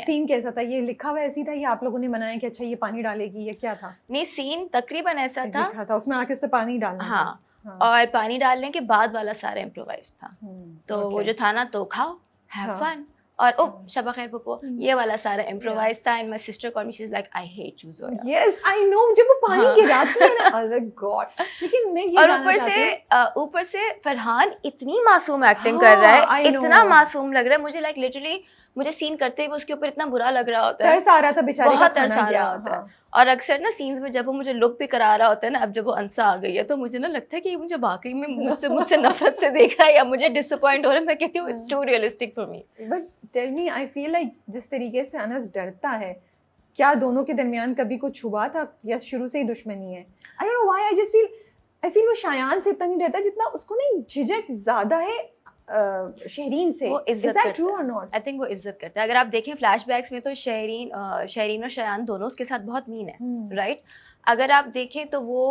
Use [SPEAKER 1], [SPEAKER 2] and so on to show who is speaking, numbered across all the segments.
[SPEAKER 1] है।
[SPEAKER 2] सीन कैसा था? ये लिखा हुआ ऐसी था या आप लोगों ने बनाया कि अच्छा ये पानी डालेगी, ये क्या था?
[SPEAKER 1] नहीं, सीन तकरीबन ऐसा था,
[SPEAKER 2] लिखा था उसमें आके उससे पानी डालना
[SPEAKER 1] हाँ,
[SPEAKER 2] था। हाँ।
[SPEAKER 1] और पानी डालने के बाद वाला सारा इम्प्रोवाइज था। तो वो
[SPEAKER 2] okay.
[SPEAKER 1] जो था ना, तो खाओ, हैव
[SPEAKER 2] हाँ।
[SPEAKER 1] फन, और ओ शबा खैर पुप्पो, ये वाला सारा इम्प्रोवाइज था। And my sister called me, she is like I hate you Zoya.
[SPEAKER 2] Yes I know, जब वो पानी
[SPEAKER 1] हाँ।
[SPEAKER 2] गिराती है ना, अरे गॉड। लेकिन मैं ये
[SPEAKER 1] और
[SPEAKER 2] जानना चाहती हूँ,
[SPEAKER 1] ऊपर से फरहान इतनी मासूम एक्टिंग कर रहा है,
[SPEAKER 2] I know.
[SPEAKER 1] इतना मासूम लग रहा है मुझे, लाइक लिटरली मुझे सीन करते हुए उसके ऊपर इतना बुरा लग रहा होता है,
[SPEAKER 2] तरस आ रहा था बेचारे का,
[SPEAKER 1] बहुत
[SPEAKER 2] खाना
[SPEAKER 1] तरस आ
[SPEAKER 2] गया।
[SPEAKER 1] रहा होता है।
[SPEAKER 2] हाँ।
[SPEAKER 1] और अक्सर ना सीन्स में जब वो मुझे लुक भी करा रहा होता है ना, अब जब वो अंसा आ गई है तो मुझे ना लगता है कि ये मुझे वाकई में मुझसे नफरत से देख रहा है या मुझे डिसअपॉइंट हो रहा है। मैं कहती हूँ it's too realistic for me.
[SPEAKER 2] But tell me, I feel like जिस तरीके से अनस डरता है, क्या दोनों के दरमियान कभी कुछ हुआ था या शुरू से ही दुश्मनी है? I don't know why, I feel वो शायान से इतना नहीं डरता जितना उसको नहीं झिझक ज्यादा है शहरीन से।
[SPEAKER 1] वो
[SPEAKER 2] इज
[SPEAKER 1] इज्जत
[SPEAKER 2] दैट
[SPEAKER 1] करता
[SPEAKER 2] ट्रू
[SPEAKER 1] है,
[SPEAKER 2] और नॉट?
[SPEAKER 1] आई थिंक वो इज्जत करता है। अगर आप देखें फ्लैशबैक्स में तो शहरीन और शयान दोनों उसके साथ बहुत मीन है, राइट? अगर आप देखें तो वो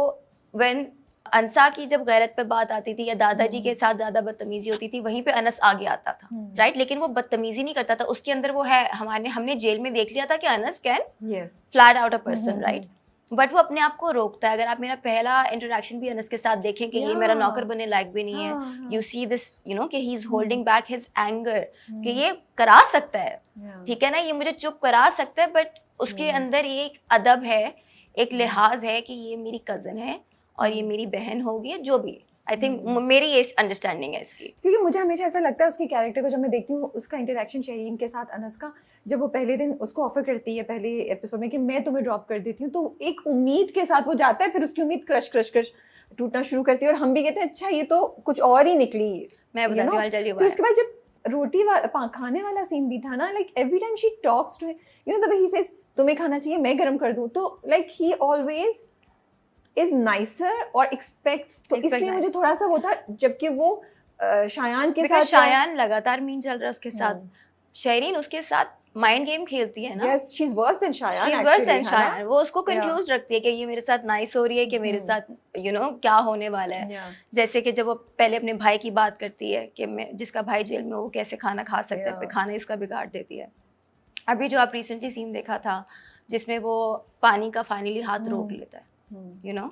[SPEAKER 1] व्हेन अंसा की जब गैरत पे बात आती थी या दादाजी के साथ ज्यादा बदतमीजी होती थी, वहीं पे अनस आगे आता था, राइट? लेकिन वो बदतमीजी नहीं करता था, उसके अंदर वो है, हमने जेल में देख लिया था कि Anas can flat out a person, right? But वो अपने आप को रोकता है। अगर आप मेरा पहला इंटरेक्शन भी अनस के साथ देखें कि ये मेरा नौकर बनने लायक भी नहीं है, you see this, you know, कि he is holding back his anger, कि ये करा सकता है, ठीक है ना, ये मुझे चुप करा सकता है, बट उसके अंदर ये एक अदब है, एक लिहाज है कि ये मेरी कज़न है और ये मेरी बहन होगी, जो भी। आई थिंक मेरी ये अंडरस्टैंडिंग है इसकी।
[SPEAKER 2] क्योंकि मुझे हमेशा ऐसा लगता है उसके कैरेक्टर को जब मैं देखती हूँ, उसका इंटरेक्शन शहीन के साथ अनस का, जब वो पहले दिन उसको ऑफर करती है पहले एपिसोड में कि मैं तुम्हें ड्रॉप कर देती हूँ, तो एक उम्मीद के साथ वो जाता है, फिर उसकी उम्मीद क्रश टूटना शुरू करती है और हम भी कहते हैं अच्छा ये तो कुछ और ही निकली।
[SPEAKER 1] मैं बताती हूँ, टेल यू
[SPEAKER 2] फिर उसके बाद जब रोटी खाने वाला सीन भी था ना, like every time she talks to you know the way he says तुम्हें खाना चाहिए, मैं गर्म कर दूँ, तो like he always is nicer और एक्सपेक्ट्स, तो इसलिए मुझे थोड़ा सा वो था। जबकि वो शायान के साथ,
[SPEAKER 1] शायान लगातार मीन चल रहा है उसके साथ, शहरीन उसके साथ माइंड गेम खेलती है ना।
[SPEAKER 2] yes, she's worse than Shayan,
[SPEAKER 1] she's worse than Shayan। वो उसको कंफ्यूज रखती है कि ये मेरे साथ नाइस हो रही है कि मेरे साथ यू नो क्या होने वाला है। जैसे कि जब वो पहले अपने भाई की बात करती है कि मैं, जिसका भाई जेल में, वो कैसे खाना खा सकता है, खाना इसका बिगाड़ देती है। अभी जो आप रिसेंटली सीन देखा था जिसमें वो पानी का फाइनली हाथ रोक लेता है, यू नो,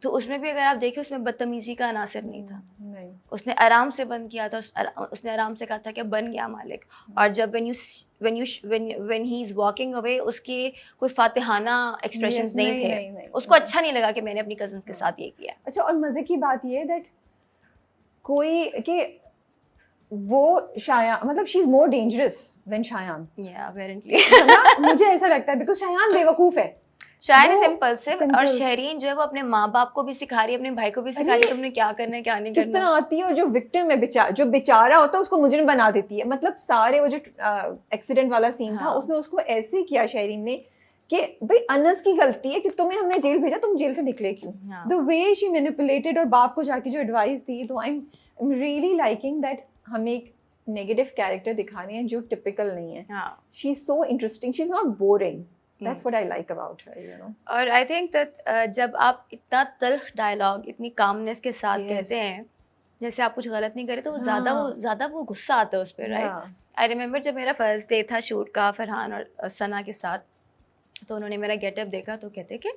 [SPEAKER 1] तो उसमें भी अगर आप देखें उसमें बदतमीजी का अनासर नहीं था, उसने आराम से बंद किया था, उसने आराम से कहा था कि बन गया मालिक। और जब when he is walking away, उसके कोई फातिहाना एक्सप्रेशंस नहीं थे, उसको अच्छा नहीं लगा कि मैंने अपनी कजन्स के साथ ये किया।
[SPEAKER 2] अच्छा, और मजे की बात ये दैट कोई कि वो शायान, मतलब she is more dangerous than Shayan,
[SPEAKER 1] apparently
[SPEAKER 2] मुझे ऐसा लगता है, बिकॉज शायान बेवकूफ है,
[SPEAKER 1] शायद इज इम्पल्सिव, और शहरीन जो है वो अपने माँ बाप को भी सिखा रही है, अपने भाई को भी सिखा रही है तुमने क्या करना है क्या नहीं करना।
[SPEAKER 2] किस तरह आती है और जो विक्टिम है, जो बेचारा होता है उसको मुजरिम बना देती है। मतलब सारे वो जो एक्सीडेंट वाला सीन था, उसने उसको ऐसे किया शहरीन ने कि भाई अनस की गलती है कि तुम्हें हमने जेल भेजा, तुम जेल से निकले क्यों। द वे शी मैनिपुलेटेड, और बाप को जाके जो एडवाइस दी, तो I am really liking that हमें एक नेगेटिव कैरेक्टर दिखा रहे हैं जो टिपिकल नहीं है। She is so interesting, she is not boring. That's what I like about her, you know.
[SPEAKER 1] और I think that जब आप इतना तल्ख डायलॉग इतनी कामनेस के साथ कहते हैं, जैसे आप कुछ गलत नहीं करे, तो वो ज़्यादा वो गुस्सा आता है उस पर, राइट? आई रिमेंबर जब मेरा फर्स्ट डे था शूट का फरहान और सना के साथ, तो उन्होंने मेरा गेटअप देखा तो कहते कि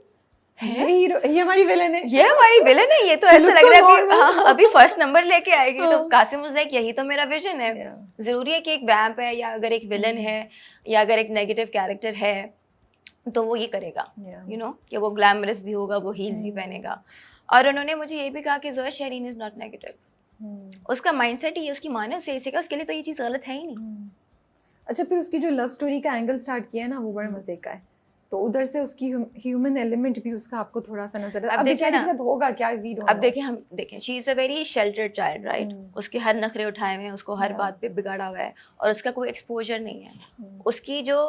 [SPEAKER 2] ये हमारी विलन है,
[SPEAKER 1] ये हमारी विलन है, ये तो ऐसा लग रहा है हाँ, अभी फर्स्ट नंबर लेके आएगी। तो कासिम वाज लाइक यही तो मेरा विजन है। ज़रूरी है कि एक वैम्प है या अगर एक विलन है या अगर एक नेगेटिव कैरेक्टर है तो वो ये करेगा, यू नो, कि वो ग्लैमरस भी होगा, वो हील्स भी पहनेगा। और उन्होंने मुझे ये भी कहा कि Zoya Shahreen is not negative, उसका माइंडसेट ही है, उसकी माँ ने उसे ऐसे कहा, उसके लिए तो ये चीज़ गलत है ही नहीं।
[SPEAKER 2] अच्छा, फिर उसकी जो लव स्टोरी का एंगल स्टार्ट किया है ना, वो बड़ा मजे का है, तो उधर से उसकी ह्यूमन एलिमेंट भी उसका आपको थोड़ा सा नजर अब बेचारी के साथ होगा क्या, वी डोंट नो।
[SPEAKER 1] अब देखें, हम she is a very sheltered child, right? उसके हर नखरे उठाए हुए हैं, उसको हर बात पे बिगाड़ा हुआ है और उसका कोई एक्सपोजर नहीं है। उसकी जो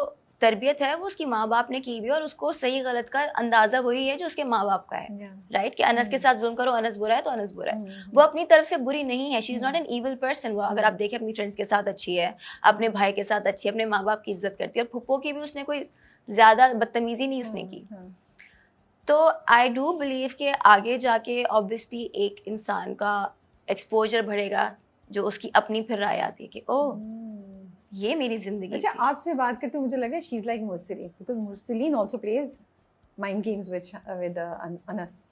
[SPEAKER 1] तरबियत है वो उसकी माँ बाप ने की हुई है और उसको सही गलत का अंदाज़ा वही है जो उसके माँ बाप का है, राइट? कि अनस के साथ जुल्म करो, अनस बुरा है तो अनस बुरा है। वो अपनी तरफ से बुरी नहीं है, she is not an evil person. वो अगर आप देखें अपनी फ्रेंड्स के साथ अच्छी है, अपने भाई के साथ अच्छी है, अपने माँ बाप की इज्जत करती है, और फुप्पो की भी उसने कोई ज़्यादा बदतमीज़ी नहीं उसने की। तो आई डू बिलीव कि आगे जाके ऑब्वियसली एक इंसान का एक्सपोजर बढ़ेगा जो उसकी अपनी फिर राय आती है कि ओह ये मेरी जिंदगी
[SPEAKER 2] अच्छा
[SPEAKER 1] थी।
[SPEAKER 2] आपसे बात करते मुझे लगा she is like Mursaleen because Mursaleen also plays mind games with Anas.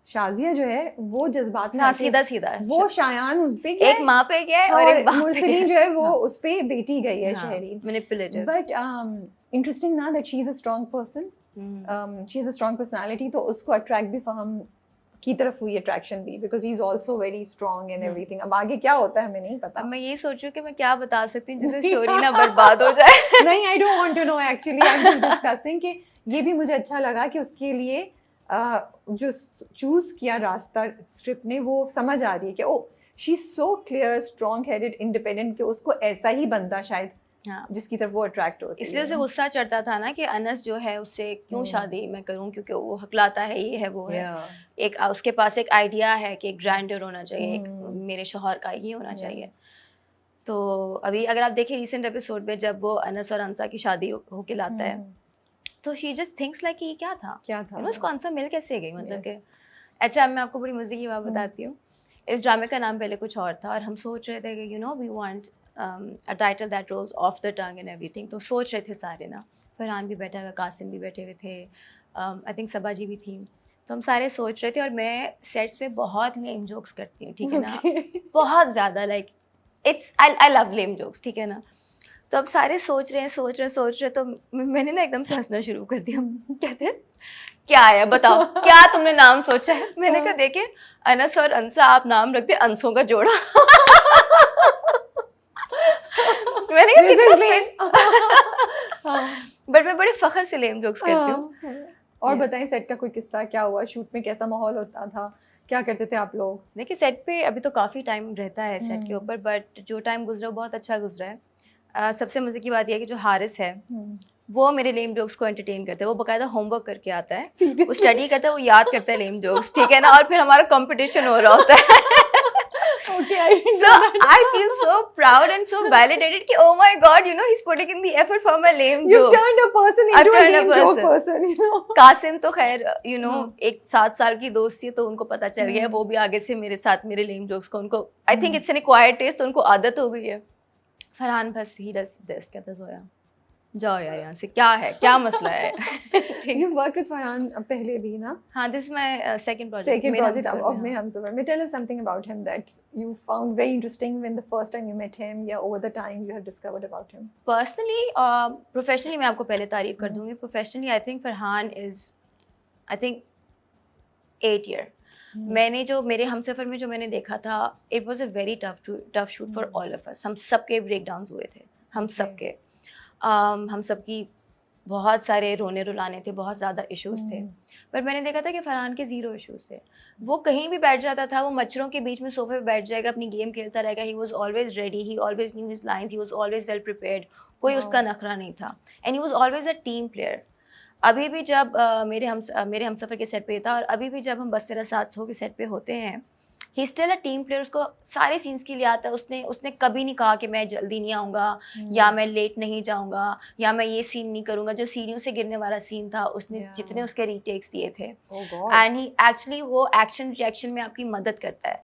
[SPEAKER 2] Shazia जो है वो जज्बात में
[SPEAKER 1] हाँ,
[SPEAKER 2] आके
[SPEAKER 1] सीधा सीधा है।
[SPEAKER 2] वो शायान उस पे गया
[SPEAKER 1] एक माँ पे गया है और एक बाप पे
[SPEAKER 2] मुरसलीन जो
[SPEAKER 1] गया
[SPEAKER 2] है वो उस पे बेटी गई है
[SPEAKER 1] हाँ,
[SPEAKER 2] शहरीन।
[SPEAKER 1] manipulative।
[SPEAKER 2] बट इंटरेस्टिंग ना that she is a strong person, she is a strong personality, तो उसको अट्रैक्ट भी फहम की तरफ हुई अट्रैक्शन भी because he is also very strong and everything. अब आगे क्या होता है हमें नहीं पता।
[SPEAKER 1] अब मैं ये सोच रही हूँ कि मैं क्या बता सकती हूँ जिससे स्टोरी ना बर्बाद हो जाए।
[SPEAKER 2] नहीं I don't want to know actually, I am just discussing कि ये भी मुझे अच्छा लगा कि उसके लिए जो चूज किया रास्ता स्ट्रिप ने वो समझ आ रही है कि oh she is so clear strong headed independent कि उसको ऐसा ही बंदा शायद
[SPEAKER 1] हाँ,
[SPEAKER 2] जिसकी तरफ वो अट्रैक्ट होती
[SPEAKER 1] इसलिए
[SPEAKER 2] है।
[SPEAKER 1] उसे गुस्सा चढ़ता था ना कि अनस जो है उससे क्यों शादी मैं करूं, क्योंकि वो हकलाता है, ये है वो है।
[SPEAKER 2] Yeah.
[SPEAKER 1] एक उसके पास एक आइडिया है कि एक ग्रैंडर होना चाहिए, एक मेरे शौहर का ये होना चाहिए। तो अभी अगर आप देखें रिसेंट एपिसोड में जब वो अनस और अंसा की शादी होके लाता है तो शी जस्ट थिंक्स लाइक ये क्या था,
[SPEAKER 2] क्या था?
[SPEAKER 1] यू नो उसको अंसा मिल कैसे गई, मतलब
[SPEAKER 2] Yes.
[SPEAKER 1] कि अच्छा अब मैं आपको बड़ी मजे की बात बताती हूँ। इस ड्रामे का नाम पहले कुछ और था और हम सोच रहे थे कि you know we want a title that rolls off the tongue and everything. तो सोच रहे थे सारे ना, फरहान भी बैठा हुआ, कासिम भी बैठे हुए थे, आई थिंक सबा जी भी थी। तो हम सारे सोच रहे थे और मैं सेट्स पे बहुत लेम जोक्स करती हूँ, ठीक है ना, बहुत ज़्यादा, like it's I love lame jokes, ठीक है ना। तो अब सारे सोच रहे तो मैंने ना एकदम से हंसना शुरू कर दिया। कहते हैं क्या है बताओ, क्या तुमने नाम सोचा है? मैंने कहा देखिए अनस और अंसा आप नाम रखते अंसों का जोड़ा। मैंने कहा कितना बट मैं बड़े फखर से लेम जोक्स करती हूँ।
[SPEAKER 2] और बताएं सेट का कोई किस्सा, क्या हुआ शूट में, कैसा माहौल होता था, क्या करते थे आप लोग?
[SPEAKER 1] देखिए सेट पे अभी तो काफ़ी टाइम रहता है सेट के ऊपर, बट जो टाइम गुजरा वो बहुत अच्छा गुजरा है। सबसे मज़े की बात यह है कि जो हारिस है वो मेरे लेम जोक्स को एंटरटेन करता है। वो बकायदा होमवर्क करके आता है, वो स्टडी करता है, वो याद करता है लेम जोक्स, ठीक है ना, और फिर हमारा कंपटीशन हो रहा होता है।
[SPEAKER 2] Okay, I didn't
[SPEAKER 1] So
[SPEAKER 2] know that.
[SPEAKER 1] I feel so proud and so validated कि oh my god, you know, he's putting in the effort for my lame
[SPEAKER 2] You
[SPEAKER 1] jokes.
[SPEAKER 2] turned a person
[SPEAKER 1] I've
[SPEAKER 2] into a
[SPEAKER 1] turned a
[SPEAKER 2] lame joke person, you know.
[SPEAKER 1] Qasim तो खैर you know एक 7 साल की दोस्ती है तो उनको पता चल गया है, वो भी आगे से मेरे साथ मेरे लेम जोक्स को उनको I think it's an acquired taste, तो उनको आदत हो गई है। फरहान बस ही डज दिस, कहता है जोया जाओ यार यहाँ से, क्या है, क्या मसला है। ठीक
[SPEAKER 2] You worked with Farhan पहले भी ना?
[SPEAKER 1] हाँ, this my second project,
[SPEAKER 2] Second project of Mere Humsafar. May tell us something about him that you found very interesting when the first time you met him, या over the time you have discovered about him.
[SPEAKER 1] Personally professionally मैं आपको पहले तारीफ कर दूंगी। Professionally I think Farhan is I think 8 year. मैंने जो मेरे हमसफ़र में जो मैंने देखा था, it was a very tough shoot for all of us. हम सबके ब्रेक डाउन्स हुए थे, हम सबके हम सबकी बहुत सारे रोने रुलाने थे, बहुत ज़्यादा इश्यूज थे, पर मैंने देखा था कि फरहान के ज़ीरो इश्यूज थे। वो कहीं भी बैठ जाता था, वो मच्छरों के बीच में सोफे पे बैठ जाएगा, अपनी गेम खेलता रहेगा। He was always ready, he always new his lines, he was always well prepared, कोई उसका नखरा नहीं था, and he was always a team player. अभी भी जब मेरे हमसफ़र के सेट पे था और अभी भी जब हम बस तेरा साथ हो के सेट पे होते हैं, he still a team player. उसको सारे सीन्स के लिए आता है। उसने कभी नहीं कहा कि मैं जल्दी नहीं आऊँगा या मैं लेट नहीं जाऊँगा या मैं ये सीन नहीं करूँगा। जो सीढ़ियों से गिरने वाला सीन था, उसने जितने उसके रीटेक्स दिए थे, एंड ही एक्चुअली वो एक्शन रिएक्शन में आपकी मदद करता है।